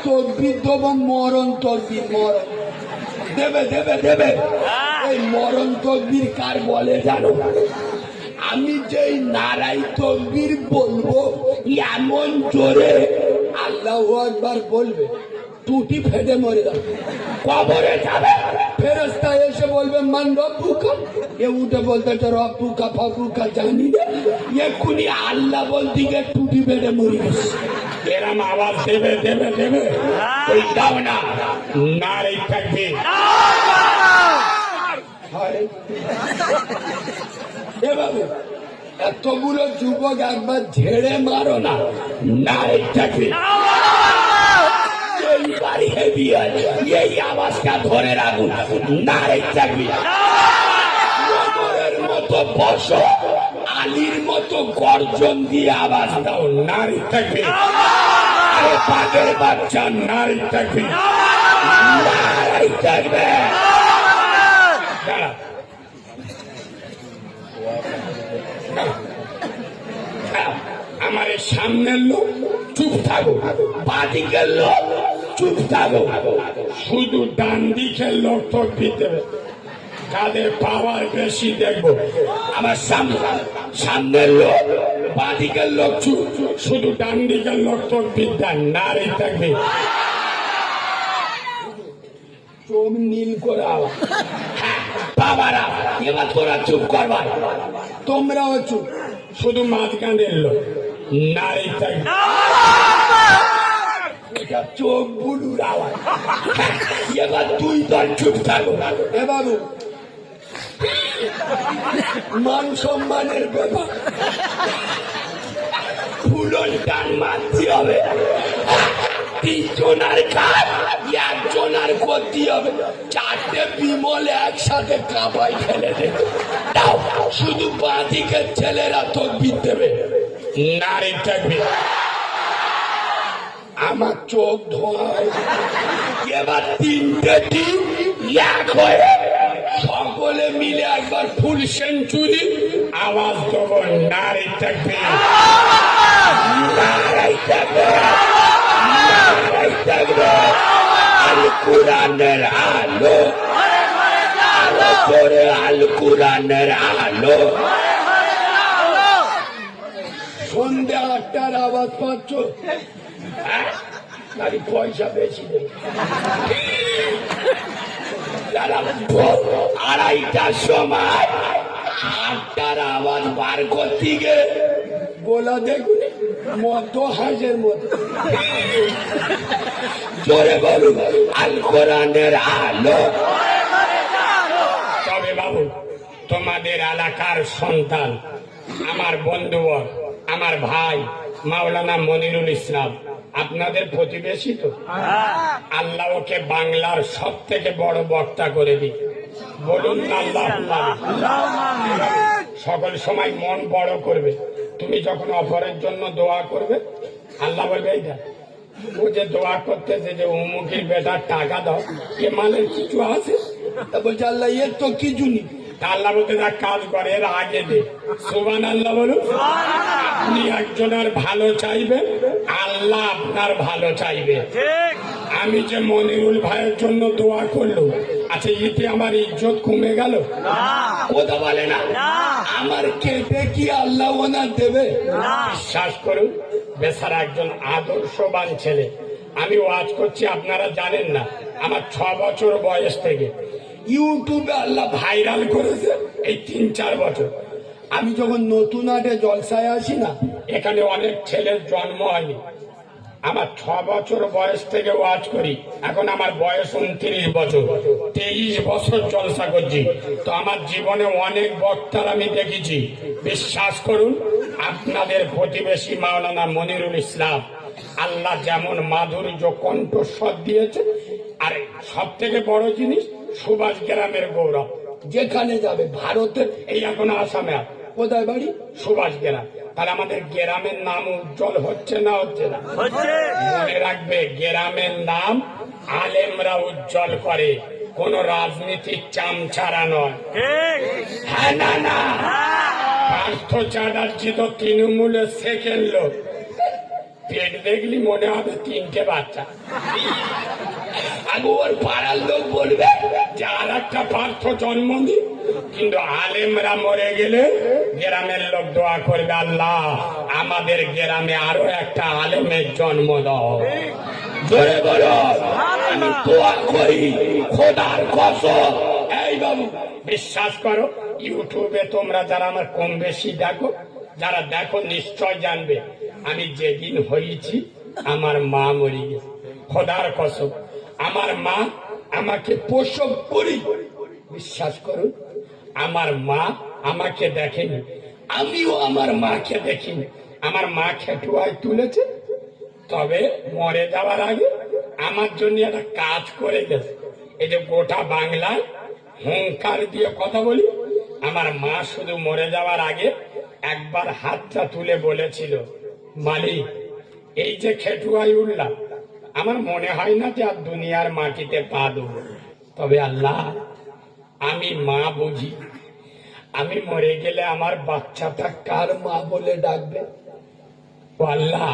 তকবির দেবো, মরণ তকবির, মরণ দেবে দেবে দেবে। এই মরণ তকবির কার বলে জানো? আমি যেই নারাই তকবির বলবো এমন জোরে আল্লাহু আকবার বলবে, টুটি ফেটে মরে যাবে, কবরে যাবে। ফেরেশতা এসে বলবে মান রব্বুকা, এ উঠে বলতে রব্বুকা ফাবুকা জানি না, এক্ষুনি আল্লাহ বলতে গিয়ে টুটি ফেটে মরে গেছে। এরম আওয়াজ দেবে দেবে দেবে, ওই দাও না নারী থাকবে। এভাবে এতগুলো যুবক একবার ঝেড়ে মারো না, নারী থাকবে। এই আওয়াজটা ধরে রাখুন, নারী থাকবে। মতো বসো, আলীর মতো গর্জন দিয়ে আওয়াজ দাও, নারী থাকবে। আরে পাগের বাচ্চা, নারী থাকবে। নারী থাকবে। দাঁড়া, আমার এই সামনের লোক চুপ থাকো, বাদিকের লোক চুপ থাকো, শুধু ডান দিকের লোক তকবির দেবে। কাদের পাওয়ার বেশি দেখবো। আমার সামনের লোক, বাদিকের লোক চুপ, শুধু ডান দিকের লোক তকবির দেন, নারী থাকবে। চোখ নীল করে আওয়াজ। বাবারা এবার তোরা চুপ করবা, তোমরাও চুপ। শুধু মাঝখানের লোক, নারী থাকবে। এটা চোখ বুলুর আওয়াজ। এবার দুই দল চুপ থাকো। এ বাবু, মান সম্মানের ব্যাপার, ফুলন টান মারতে হবে। তিনজনার কাজ একজনার করতে হবে, চারটে বিমল একসাথে কাবাই ফেলে দেবে। তাও শুধু বাঁদিকের ছেলেরা তকবির দেবে, নারী থাকবে। আমার চোখ ধোঁয়ায়। এবার তিনটে টিম এক হয়ে সকলে মিলে একবার ফুল সেঞ্চুরি আওয়াজ দেবো, নারী থাকবে। নারাই থাকবে, নারাই থাকবে। আল কোরআনের আলো, আলো করে আল কোরআনের আলো। সন্ধ্যে 8টার আওয়াজ পাচ্ছ? তাহলে পয়সা বেশি দেবে। 2:30টার সময় 8টার আওয়াজ বার করতে গিয়ে গোলা দেখুন মতো হাঁসের মতো। জোরে বলুন আল কোরআনের আলো। তবে বাবু, তোমাদের এলাকার সন্তান, আমার বন্ধুবর, আমার ভাই মাওলানা মনিরুল ইসলাম, আপনাদের প্রতিবেশী তো। আল্লাহ ওকে বাংলার সব থেকে বড় বক্তা করে দিই, বলুন আল্লাহ। সকল সময় মন বড় করবে। তুমি যখন অপরের জন্য দোয়া করবে, আল্লাহ বলবে এইটা ও যে দোয়া করতেছে যে অমুকের বেটার টাকা দাও, এ মালের কিছু আছে? তা বলছে আল্লাহ এর তো কিছু নেই। আল্লাহ বলতে যা কাজ করে এর আগে দে। সুবহানাল্লাহ বলুন। আপনি একজনের ভালো চাইবেন, আল্লাহ আপনার ভালো চাইবে। আমি যে মনিরুল ভাইয়ের জন্য দোয়া করলো, আচ্ছা এতে আমার ইজ্জত কমে গেল? কথা বলে না, আমার কেটে কি আল্লাহ ওনার দেবে? বিশ্বাস করুন, বেচারা একজন আদর্শবান ছেলে। আমি ওয়াজ করছি, আপনারা জানেন না, আমার 6 বছর বয়স থেকে ইউটিউবে আল্লাহ ভাইরাল করেছে এই 3-4 বছর। আমি যখন নতুন আটে জলসায় আসি না, এখানে অনেক ছেলের জন্ম হয়নি। আমার 6 বছর বয়স থেকে ওয়াজ করি, এখন আমার বয়স 29 বছর, 23 বছর জলসা করছি। তো আমার জীবনে অনেক বক্তার আমি দেখেছি। বিশ্বাস করুন, আপনাদের প্রতিবেশী মাওলানা মনিরুল ইসলাম আল্লাহ যেমন মাধুর্য কণ্ঠস্বর দিয়েছে, আর সব থেকে বড় জিনিস সুভাষ গ্রামের গৌরব। যেখানে যাবে ভারতের, এই এখন আসামে কোথায় বাড়ি? সুভাষ গ্রাম। তাহলে আমাদের গ্রামের নাম উজ্জ্বল হচ্ছে না হচ্ছে না? মনে রাখবে, গ্রামের নাম আলেমরা উজ্জ্বল করে, কোন রাজনীতির চামচারা নয়। হ্যাঁ না না, পার্থ চ্যাটার্জি তো তৃণমূলের সেকেন্ড লোক। পেট দেখলি মনে হবে 3টে বাচ্চা। আগে ওর পাড়ার লোক বলবে যে আর একটা পার্থ জন্ম দি, কিন্তু আলেমরা মরে গেলে গ্রামের লোক দোয়া করবে, আল্লাহ আমাদের গ্রামে আরো একটা আলেমের জন্ম দাও। জোরে বলো, আমি দোয়া করি খোদার কসম। এই বাবু বিশ্বাস করো, ইউটিউবে তোমরা যারা আমার কম বেশি দেখো, যারা দেখো নিশ্চয় জানবে, আমি যেদিন হয়েছি আমার মা মরে গেছে। খোদার কসম, আমার মা আমাকে প্রসব করি, বিশ্বাস করুন আমার মা আমাকে দেখেনি, আমিও আমার মাকে দেখিনি। আমার মা খেটুয়ায় তুলেছে, তবে মরে যাওয়ার আগে আমার জন্য একটা কাজ করে গেছে। এই যে গোটা বাংলায় হুঙ্কার দিয়ে কথা বলি, আমার মা শুধু মরে যাওয়ার আগে একবার হাতটা তুলে বলেছিল, মালিক এই যে খেটুয়ায় উঠলাম, আমার মনে হয় না যে আর দুনিয়ার মাটিতে পা দেব, তবে আল্লাহ আমি মা বুঝি, আমি মরে গেলে আমার বাচ্চাটা কার মা বলে ডাকবে? ও আল্লাহ,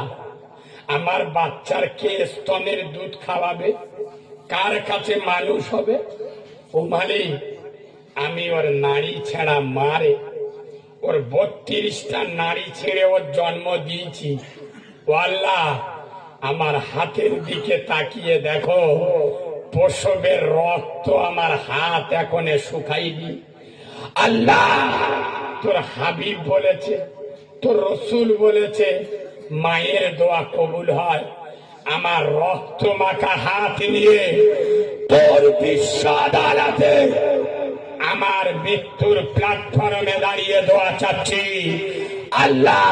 আমার বাচ্চার কে স্তনের দুধ খাওয়াবে, কার কাছে মানুষ হবে? ও মালিক, আমি ওর নারী ছেঁড়া মারে, ওর 32টা নারী ছেড়ে ওর জন্ম দিয়েছি। ও আল্লাহ, আমার হাতের দিকে তাকিয়ে দেখো, প্রসবের রক্ত আমার হাত এখনো শুকাইনি। আল্লাহ, তোর হাবিব বলেছে, তোর রসুল বলেছে, মায়ের দোয়া কবুল হয়। আমার রক্ত মাখা হাত নিয়ে তোর বিশ্ব আদালতে আমার মৃত্যুর প্ল্যাটফর্মে দাঁড়িয়ে দোয়া চাচ্ছি, আল্লাহ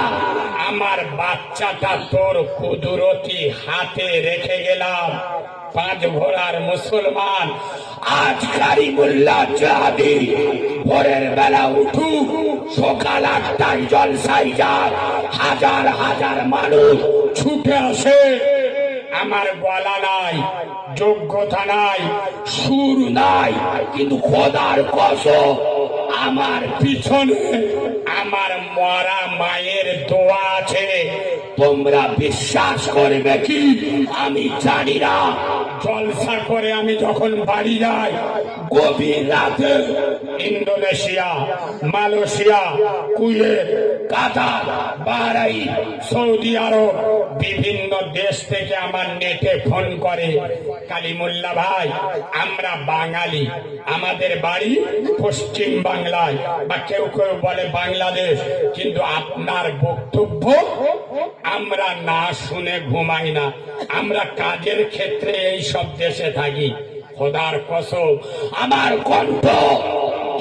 আমার বাচ্চাটা তোর কুদরতি হাতে রেখে গেলাম। 5 ঘোড়ার মুসলমান আজ কারিমুল্লাহ জাহাদি ভোরের বেলা উঠু, সকাল 8টায় জলসাই যাক, হাজার হাজার মানুষ ছুটে আসে। আমার গলা নাই, যোগ্যতা নাই, সুর নাই, কিন্তু খোদার কসম আমার পিছনে আমার মরা মায়ের দোয়া আছে। তোমরা বিশ্বাস করবে কি আমি জানি না। জলসা করে আমি যখন বাড়ি যাই, গভীর রাতে ইন্দোনেশিয়া, মালয়েশিয়া, কুয়েত, কাতার, বাহরাইন, সৌদি আরব, বিভিন্ন দেশ থেকে আমার নেটে ফোন করে, কালিমুল্লাহ ভাই আমরা বাঙালি, আমাদের বাড়ি পশ্চিম বাংলায়, বা কেউ কেউ বলে বাংলাদেশ, কিন্তু আপনার বক্তব্য আমরা না শুনে ঘুমাই না, আমরা কাজের ক্ষেত্রে এই সব দেশে থাকি। খোদার কসম, আমার কণ্ঠ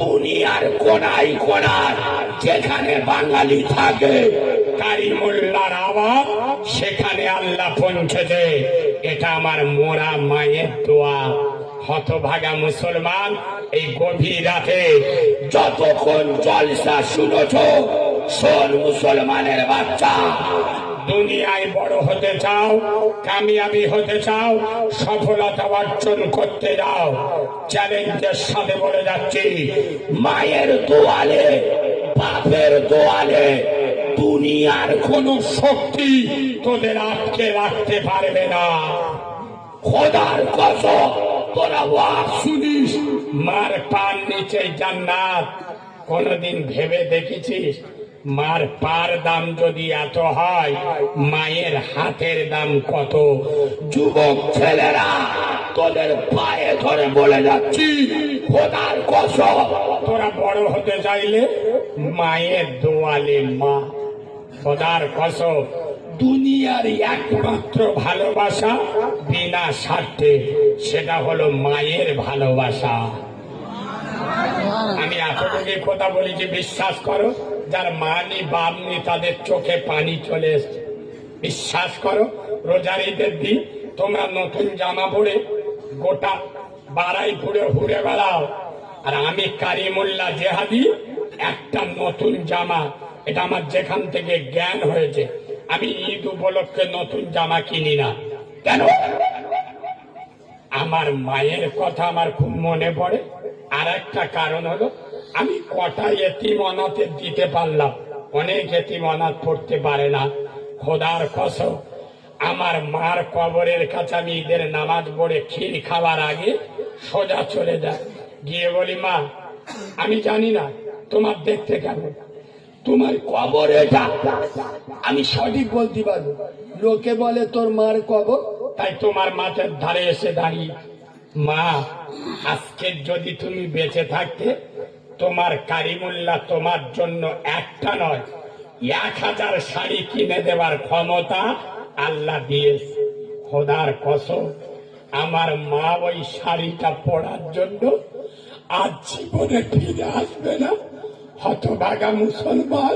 দুনিয়ার কোনায় কোনায় যেখানে বাঙালি থাকে, কারিমুল্লাহর আওয়াজ সেখানে আল্লাহ পৌঁছেছে। এটা আমার মোরা মায়ের দোয়া। হতভাগা মুসলমান, এই গভীর রাতে যতক্ষণ জলসা শুনেছ, শোন মুসলমানের বাচ্চা, দুনিয়ায় বড় হতে চাও, কামিয়াবি হতে চাও, সফলতা অর্জন করতে যাও, চ্যালেঞ্জের সাথে বলে যাচ্ছি, মায়ের দোয়ালে, বাপের দোয়ালে দুনিয়ার কোন শক্তি তোদের আটকে রাখতে পারবে না। খোদার কসম তোরা ওয়াজ শুনিস, মার পার নিচে জান্নাত। কোনদিন ভেবে দেখেছিস মার পার দাম যদি এত হয়, মায়ের হাতের দাম কত? যুবক ছেলেরা তোদের পায়ে ধরে বলে যাচ্ছি, খোদার কসম তোরা বড় হতে চাইলে মায়ের দোয়ালে মা। খোদার কসম, দুনিয়ার একমাত্র ভালোবাসা বিনা স্বার্থে, সেটা হলো মায়ের ভালোবাসা। আমি এতটুকু কথা বলি যে বিশ্বাস করো, যার মা নেই বাপ নেই তাদের চোখে পানি চলে এসছে। বিশ্বাস করো, রোজার ঈদের দিন তোমরা নতুন জামা পরে গোটা বাড়াই ঘুরে ঘুরে বেড়াও, আর আমি কারিমুল্লাহ জেহাদি একটা নতুন জামা, এটা আমার যেখান থেকে জ্ঞান হয়েছে, আমি ঈদ উপলক্ষে নতুন জামা কিনি না। কেন? আমার মায়ের কথা আমার খুব মনে পড়ে। আর একটা কারণ হলো, আমি কটা এতিম অনাথে দিতে পারলাম, অনেক এতিম অনাথ পড়তে পারে না। খোদার কসম, আমার মার কবরের কাছে আমি ঈদের নামাজ পড়ে ক্ষীর খাওয়ার আগে সোজা চলে যায়, গিয়ে বলি মা আমি জানি না তোমার দেখতে কেমন, তোমার কবর এটা আমি সঠিক বলতে পারবো। লোকে বলে তোর মার কবর, তাই তোমার মাথার ধারে এসে দাঁড়িয়ে, মা আজকে যদি তুমি বেঁচে থাকতে তোমার কারিমুল্লাহ তোমার জন্য একটা নয় 1000 শাড়ি কিনে দেওয়ার ক্ষমতা আল্লাহ দিয়েছে। খোদার কসম আমার মা ওই শাড়িটা পরার জন্য আজ জীবনে ফিরে আসবে না। হতভাগা মুসলমান,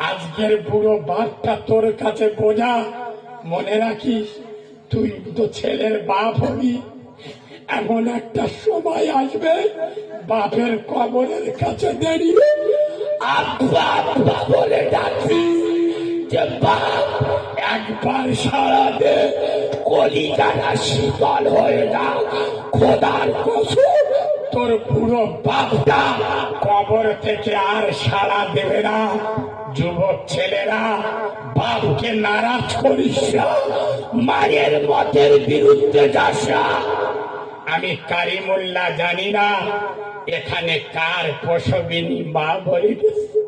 আজকের বুড়ো বাপটা তোর কাছে বোঝা, মনে রাখিস তুই তো ছেলের বাপ হবি, এমন একটা সময় আসবে বাপের কবরের কাছে দাঁড়িয়ে আব্বা আব্বা বলে ডাকি, যে বাপ একবার সারা দে, কলিজাটা শীতল হয়ে যা। খোদার কসম তোর পুরো বাপটা কবর থেকে আর সাড়া দেবে না। যুবক ছেলেরা বাপকে নারাজ করিস না, মায়ের মতের বিরুদ্ধে যাস না। আমি কারিমুল্লাহ জানি না এখানে কার প্রসবিনী মা বলে গেছে,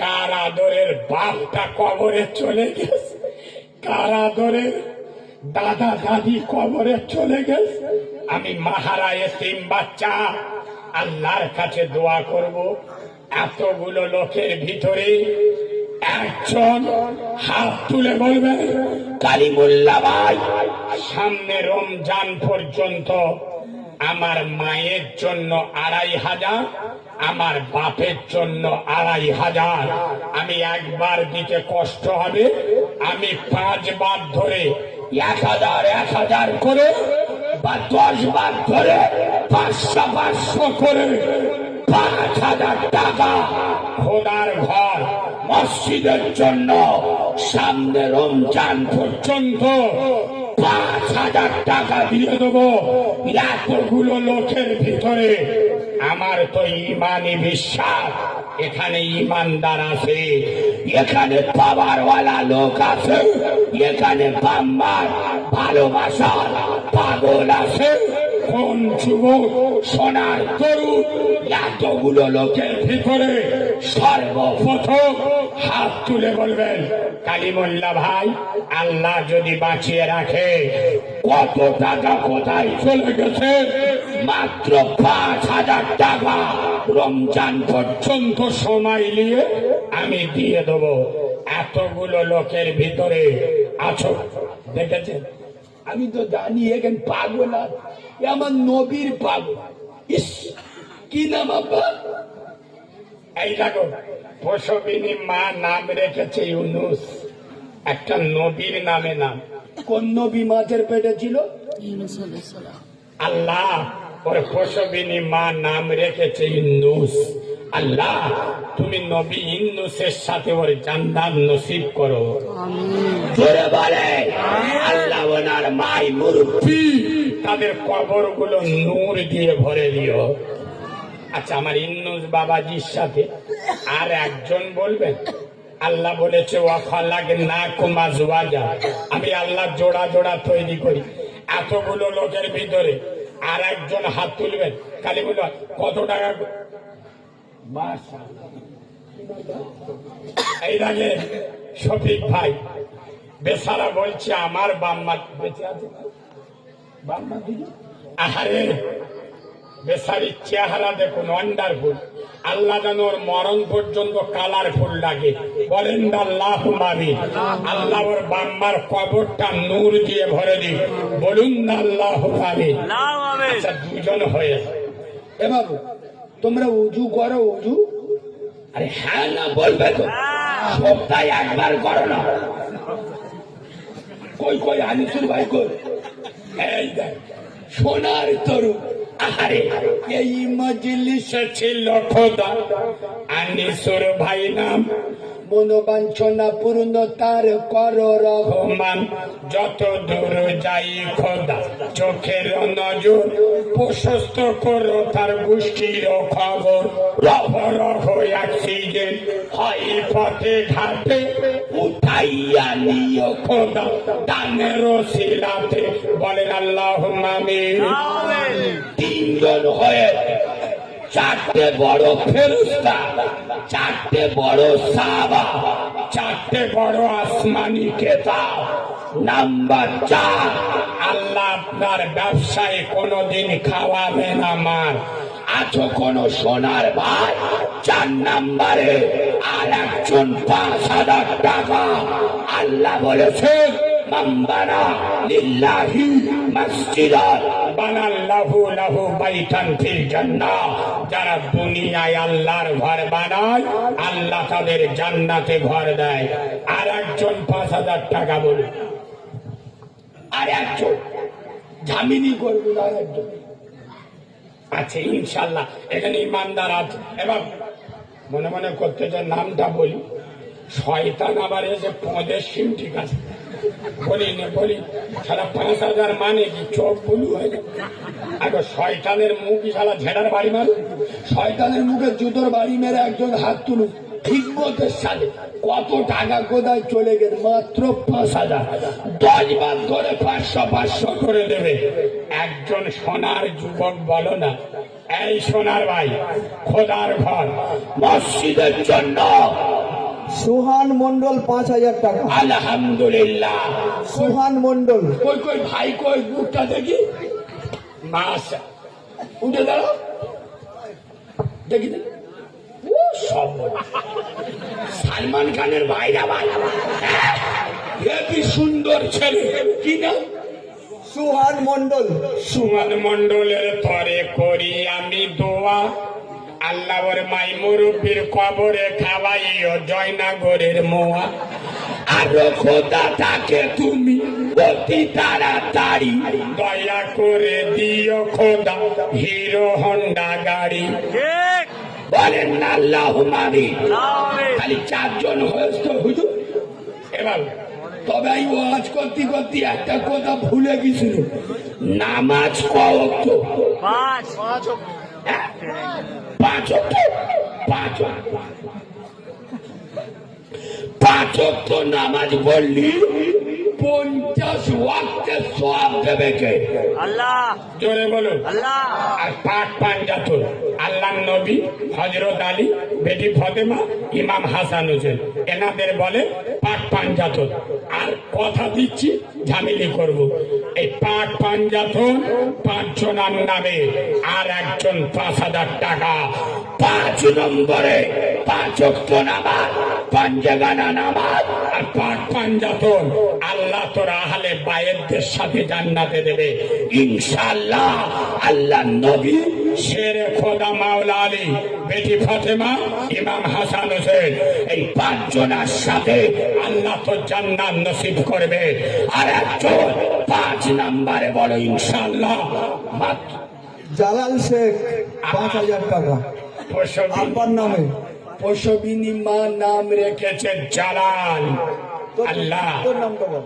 কার আদরের বাপটা কবরে চলে গেছে, কার আদরের দাদা দাদি কবরে চলে গেছে। আমি মাহারা এতিম বাচ্চা আল্লাহর কাছে দোয়া করব, এতগুলো লোকের ভিতরে একজন হাত তুলে বলবে কালিমুল্লাহ ভাই, সামনে রমজান পর্যন্ত আমার মায়ের জন্য 2500, আমার বাপের জন্য 2500। আমি একবার দিতে কষ্ট হবে, আমি 5 বার ধরে 1000 করে বা 10 বার ধরে 500 করে 5000 টাকা খোদার ঘর মসজিদের জন্য সামনে রমজান পর্যন্ত 5000 টাকা দিয়ে দেবো। এতগুলো লোকের ভিতরে আমার তো ইমানি বিশ্বাস এখানে ইমানদার আছে, এখানে পাওয়ারওয়ালা লোক আছে, এখানে বাম্মার ভালোবাসার পাগল আছে। কোন যুবক সোনার তরুণ এতগুলো লোকের ভিতরে সর্বপ্রথম হাত তুলে বলবেন কালিমুল্লাহ ভাই, আল্লাহ যদি বাঁচিয়ে রাখে কত টাকা কোথায় চলে গেছে? মাত্র 5000 টাকা রমজান পর্যন্ত সময় নিয়ে আমি দিয়ে দেবো। এতগুলো লোকের ভিতরে আছো, দেখেছেন? আমি তো জানি এখানে পাগল আছে, এ আমার নবীর পাগল। ইস কি নাম আব্বা? এই দেখো প্রসবিনী মা নাম রেখেছে ইউনুস, একটা নবীর নামে নাম। কোন নবী মাছের পেটে ছিল? আল্লাহ ওর প্রসবিনী মা নাম রেখেছে ইউনুস। আল্লাহ তুমি নবী ইউনুসের সাথে ওর জান্নাত নসিব করো। জোরে বলে আল্লাহ। ওনার মাই মুরব্বী, তাদের কবরগুলো নূর দিয়ে ভরে দিও। আচ্ছা আমার ইন্নুস বাবাজির সাথে আর একজন বলবেন? আল্লাহ বলেছে আমি আল্লাহ জোড়া জোড়া তৈরি করি। এতগুলো লোকের ভিতরে আর একজন হাত তুলবেন, খালি বলল কত টাকা? এই দেখে শফিক ভাই বেচারা বলছে আমার বাম্মা বেঁচে আছে। বাম্মা দিদি আহারে বেচারির চেহারা দেখুন ওয়ান্ডারফুল। আল্লাহ যেন ওর মরণ পর্যন্ত কালারফুল লাগে। বলেন আল্লাহ আমিন। আল্লাহ ওর বাম্মার কবরটা নূর দিয়ে ভরে দিন। বলুন আল্লাহ আমিন। আচ্ছা দুজন হয়ে এ বাবু তোমরা উজু করো? উজু আরে হ্যাঁ না বলবে তো, সপ্তাহে একবার করো না? কই কই আনিসুর ভাই কই? এই দেখ সোনার তরুণ। আরে এই মজলিসে ছিল খোদা আনিসুর ভাই নাম, মনোবাঞ্ছনা পূর্ণ তার কর রহমান। যত দূর যাই খোদা চোখের নজর, প্রশস্ত করো তার গোষ্ঠীর খবর। রহ রহ অক্সিজেন হয় পথে ঘাটে, উঠাইয়া নিও খোদা দানের শিলাতে। বলেন আল্লাহুম্মা আমিন। তিনজন হয়ে চারটে বড় ফেরেশতা, চারটে বড় সাহাবা, চারটে বড় আসমানি কেতাব। নাম্বার 4, আল্লাহ আপনার ব্যবসায় কোনোদিন খাওয়াবে না মার। আছো কোন সোনার ভাই 4 নাম্বারে আর একজন 5,000 টাকা। আল্লাহ বলেছেন মাম্বানা লিল্লাহি মসজিদান বানাল্লাহু লাহু বাইতান ফিল জান্নাহ। যারা দুনিয়ায় আল্লাহর ঘর বানায়, আল্লাহ তাদের জান্নাতে ঘর দেয়। আর একজন 5,000 টাকা বলে, আর একজন জামিনি করবেন আর একজন আছে ইনশাল্লাহ। এখানে ইমানদার আছে। এবার মনে মনে করতে যে নামটা বলি, শয়তান আবার এসে পদের সিম, ঠিক আছে বলি সারা 5,000 মানে কি চোখ বলু হয়ে গেল। আগে শয়তানের মুখই সারা ঝেড়ার বাড়ি মারো। শয়তানের মুখে জুতোর বাড়ি মেরে একজন হাত তুলুন হিকমতের সাথে। কত টাকা কোথায় চলে গেল? মাত্র 5,000। 10 বার ধরে 500 করে দেবে। একজন সোনার যুবক বলো না, এই সোনার ভাই খোদার ঘর মসজিদের জন্য। সুহান মন্ডল 5,000 টাকা। আলহামদুলিল্লাহ। সুহান মন্ডল। কই কই ভাই কই বুকটা দেখি, মাস উঠে দাঁড়াও দেখি দেখি। ও সব সালমান খানের ভাইরা ভাই, কি সুন্দর ছেলে। কি নাম? সুহান মন্ডল। সুমন মন্ডলের তরে করি আমি দোয়া, আল্লাহ ওর মাই মুরব্বীর কবরে খাওয়াইও জয়নাগরের মোয়া। আরো খোদা তাকে তুমি অতি তাড়াতাড়ি দয়া করে দিও খোদা হিরো হন্ডা গাড়ি। বলেন না আল্লাহুম্মা আমিন। খালি 4 জন হয়েছে তো হুজুর। এবার তবে এই ওয়াজ করতে করতে একটা কথা ভুলে গেছিল, নামাজ কত? 5 ওয়াক্ত নামাজ পড়লি 50 ওয়াক্তের সওয়াব দেবে কে? আল্লাহ। জোরে বলো আল্লাহ। আর পাক পাঞ্জাতুল আল্লাহ নবী হযরত আলী বেটি ফাতেমা ইমাম হাসান হোসেন এনাদের বলে পাক পাঞ্জাতুল। আর কথা দিচ্ছি ঝামেলি করব, এই পাক পাঞ্জাতুল 5 জনের নামে আর একজন 5,000 টাকা। 5 নম্বরে 5 ওয়াক্ত নামাজ, পাঞ্জাগানা নামাজ। আর পাক পাঞ্জাতুল আল্লাহ তোর আহলে বায়েতদের সাথে জান্নাতে দেবে ইনশাআল্লাহ। আল্লাহ নবী শেরে খোদা মাওলা আলী বেটি ফাতেমা ইমাম হাসান হোসেন এই 5 জনের সাথে আল্লাহ তো জান্নাত নসিব করবে। আর একজন 5 নম্বরে বলো ইনশাআল্লাহ। মাত্র জালাল শেখ 5,000 টাকা। আব্বার নামে। পশবিনী মা নাম রেখে রেখেছে জালাল। আল্লাহ তোর নামটা বল।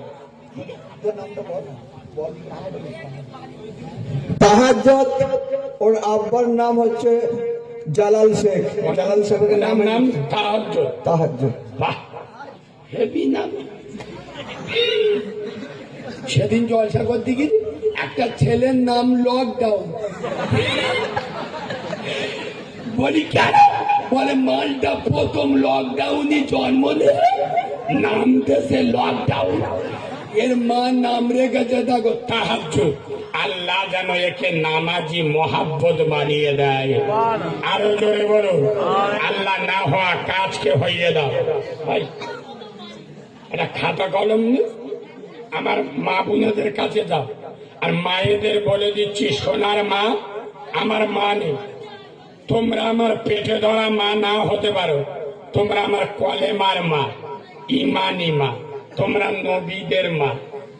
তোর নামটা বল। তাহাজ্জুদ, ওর আব্বার নাম হচ্ছে জালাল শেখ। জালাল শেখের নাম নাম নাম তাহাজ্জুদ। তাহাজ্জুদ। বাহ, হেভি নাম। সেদিন জলসা করতে গিয়ে একটা ছেলের নাম লকডাউন। বলি কেন? বলে মালটা প্রথম লকডাউনই জন্ম নেবে, নাম দেশে লকডাউন। এর মা নাম রেখেছে দেখো তাহাজ্জুদ। আল্লাহ যেন একে নামাজি মোহাব্বত বানিয়ে দেয়। আরো জোরে বলো আল্লাহ না হওয়া কাজকে হইয়ে দাও। ভাই এটা খাতা কলম নেই, আমার মা বোনদের কাছে যাও আর মায়েদের বলে দিচ্ছি, সোনার মা আমার মা নেই, তোমরা আমার পেটে ধরা মা না হতে পারো, তোমরা আমার কলেমার মা, ইমানি মা, তোমরা নবীদের মা,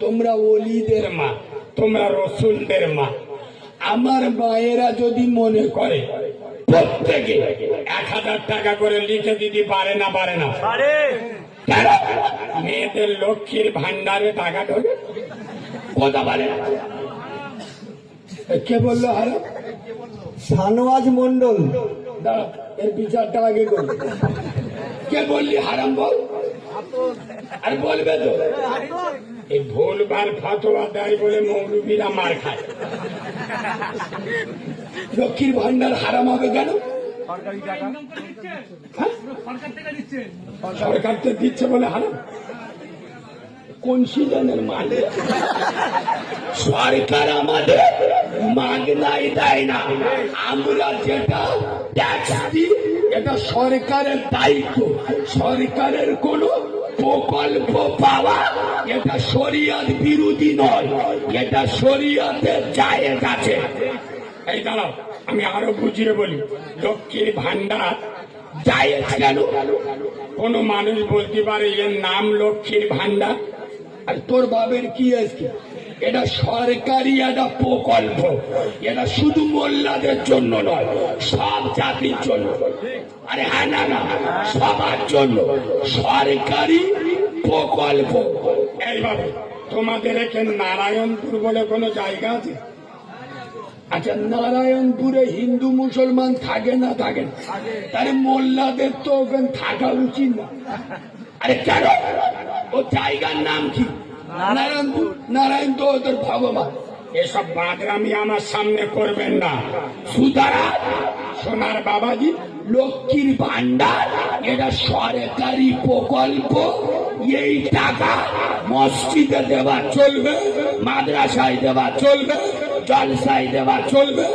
তোমরা ওলিদের মা, তোমরা রসুলদের মা। আমার মায়েরা যদি মনে করে প্রত্যেকে 1000 টাকা করে লিখে দিতে পারে না কেন? মেয়েদের লক্ষ্মীর ভান্ডারে টাকা ঢোকে। কথা বলে না। কে বললো হারাম? শানওয়াজ মন্ডল। দাঁড়া, এর বিচারটা আগে করি। কে বললি হারাম বল? আর বলবে তো এই ভুলবার ফতোয়া দেয় বলে মৌলবীরা মার খায়। লক্ষ্মীর ভান্ডার হারাম হবে কেন? সরকার তো দিচ্ছে বলে হারাম। কোন সিজনের মালে? সরকার আমাদের মাগনাই দেয় না, আমরা যেটা ট্যাক্স দিই এটা সরকারের দায়িত্ব। সরকারের কোন প্রকল্প পাওয়া এটা শরিয়ত বিরোধী নয়, এটা শরিয়তে জায়েজ আছে। এই দাঁড়াও, আমি আরো বুঝিয়ে বলি। লক্ষ্মীর ভান্ডার জায়েজ কেন? কোন মানুষ বলতে পারে এর নাম লক্ষ্মীর ভান্ডার, আর তোর বাবের কি আছে? এটা সরকারি একটা প্রকল্প, এটা শুধু মোল্লাদের জন্য নয়, সব জাতির জন্য। আরে হ্যাঁ, না না, সবার জন্য সরকারি প্রকল্প। এইভাবে তোমাদের এখানে নারায়ণপুর বলে কোনো জায়গা আছে? আচ্ছা, নারায়ণপুরে হিন্দু মুসলমান থাকে না থাকে না, তাহলে মোল্লাদের তো ওখানে থাকা উচিত না। আরে কেন? ও জায়গার নাম কি? নারায়ণপুর। নারায়ণ তো ওদের ভগবান। এসব বাদরামি আমার সামনে করবেন না। সুতরাং সোনার বাবাজি, লক্ষ্মীর ভান্ডার এটা সরকারি প্রকল্প। এই টাকা মসজিদে দেওয়া চলবে, মাদ্রাসায় দেওয়া চলবে, জলসায় দেওয়া চলবে।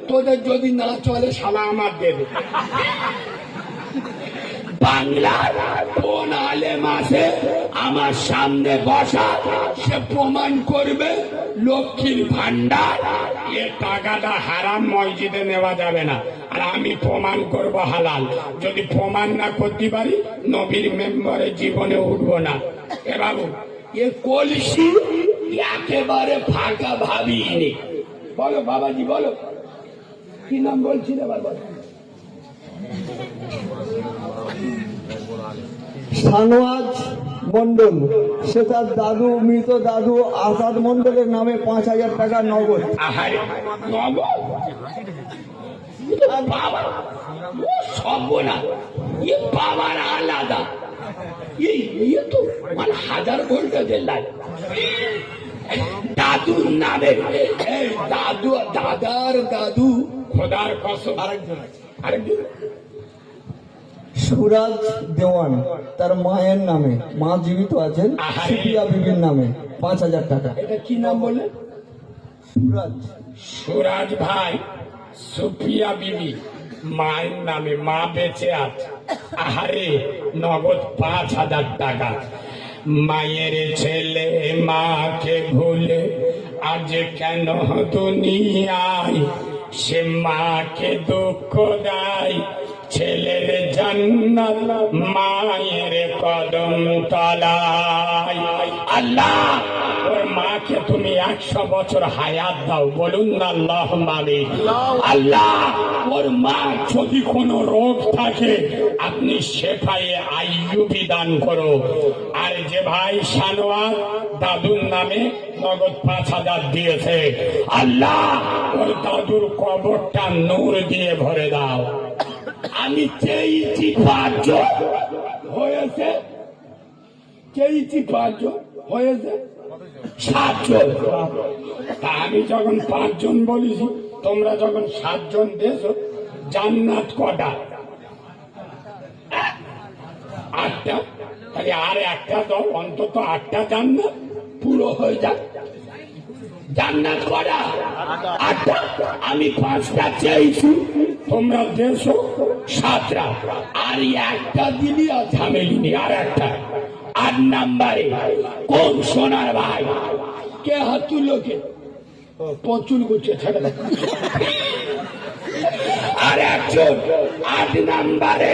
তোদের যদি না চলে শালা আমার দেবে। বাংলার কোন আলেম আছে আমার সামনে বসা, সে প্রমাণ করবে লক্ষ্মীর ভান্ডার এ টাকাটা হারাম, মসজিদে নেওয়া যাবে না। আর আমি প্রমাণ করব হালাল। যদি প্রমাণ না করতে পারি নবীর মেম্বারে জীবনে উঠবো না। এ বাবু, এ কলসি একেবারে ফাঁকা ভাবিনি। বলো বাবাজি, বলো কি নাম বলছিল আবার বলো। শানওয়াজ মন্ডল, সে তার দাদু, মৃত দাদু আজাদ মন্ডলের নামে 5000 টাকা নগদ। আহারে, নগদ? বাবা, ও সর্বনা, এ বাবার আলাদা। ইয়ে তো মানে 1000 ভোল্টেজের লাইন। দাদুর নামে, এই দাদু, দাদার দাদু, খোদার কসম। আরেকজন সুরাজ দেওয়ান, তার মায়ের নামে, মা জীবিত আছেন, সুফিয়া বিবির নামে 5000 টাকা। এটা কি নাম বললেন? সুরাজ ভাই, সুফিয়া বিবি মায়ের নামে, মা বেঁচে আছে। আহারে, নগদ 5000 টাকা। মায়ের ছেলে মাকে ভুলে আজ কেন দুনিয়ায়, সে মাকে দুঃখ দেয়, ছেলের জান্নাত মায়ের কদম তলায়। আল্লাহ, ওর মাকে তুমি 100 বছর হায়াত দাও, বলুন না আল্লাহুম্মা আমিন। আল্লাহ, ওর মা যদি কোনো রোগ থাকে আপনি শেফায়ে আইয়ুবী দান করো। আর যে ভাই শানওয়াজ দাদুর নামে নগদ 5000 দিয়েছে, আল্লাহ ওর দাদুর কবরটা নূর দিয়ে ভরে দাও। আমি চেয়েছি 5 জন, হয়েছে। চেয়েছি 5 জন, হয়েছে 7 জন। তা আমি যখন 5 জন বলেছি, তোমরা যখন 7 জন দিয়েছো, জান্নাত কটা? 8টা। তাহলে আর একটা দাও, অন্তত 8টা জান্নাত পুরো হয়ে যাক। জান্নাত কটা? 8টা। আমি 5টা চেয়েছি, তোমরা দেশো 7টা। আর একটা দিলি আর ঝামেলিনি। আর একটা 8 নাম্বারে কোন সোনার ভাই? কে হাত তুললো? কে? পচুল করছে, ছেড়ে দেখ। আর একজন 8 নাম্বারে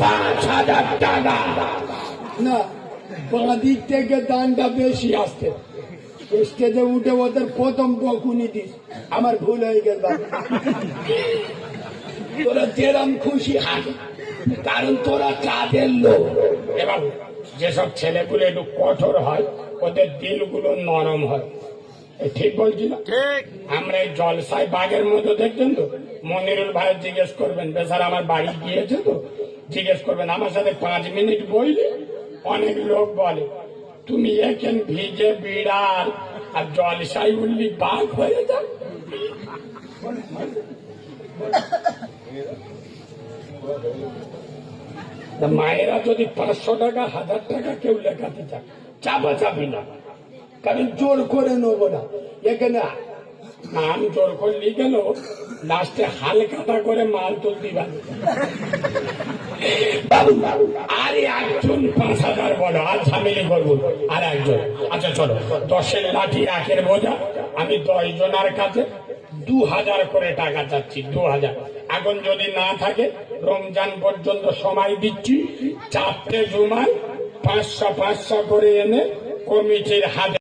5000 টাকা। না, বাঁ দিক থেকে দানটা বেশি আসছে। স্টেজে উঠে ওদের প্রথম বকুনি দিস, আমার ভুল হয়ে গেল। তোরা যেরম খুশি হাঁট, কারণ তোরা কাজের লোক। এবার যেসব ছেলেগুলো একটু কঠোর হয় ওদের দিলগুলো নরম হয়, এ ঠিক বলছি না? আমরা এই জলসায় বাঘের মতো দেখছেন তো, মনিরুল ভাই জিজ্ঞেস করবেন, বেচারা আমার বাড়ি গিয়েছে তো, জিজ্ঞেস করবেন আমার সাথে 5 মিনিট বইলে অনেক লোক বলে তুমি এখান ভিজে বিড়াল আর জলসায় উঠলি বাঘ হয়ে যাও। তা মায়েরা যদি 500 টাকা 1000 টাকা কেউ লেখাতে চায়, চাপা চাপি না, কারণ জোর করে নেবো না এখানে। নাম জোর করলি গেল, লাস্টে হালকাটা করে মাল তুলতে পারে। বাবু আরে একজন 5000 বলো, আর ঝামেলি করবো। আর একজন, আচ্ছা চলো 10-এর লাঠি 1-এর বোঝা, আমি 10 জনের কাছে 2000 করে টাকা চাচ্ছি, 2000। এখন যদি না থাকে রমজান পর্যন্ত সময় দিচ্ছি, 4টে জুমায় 500 করে এনে কমিটির হাতে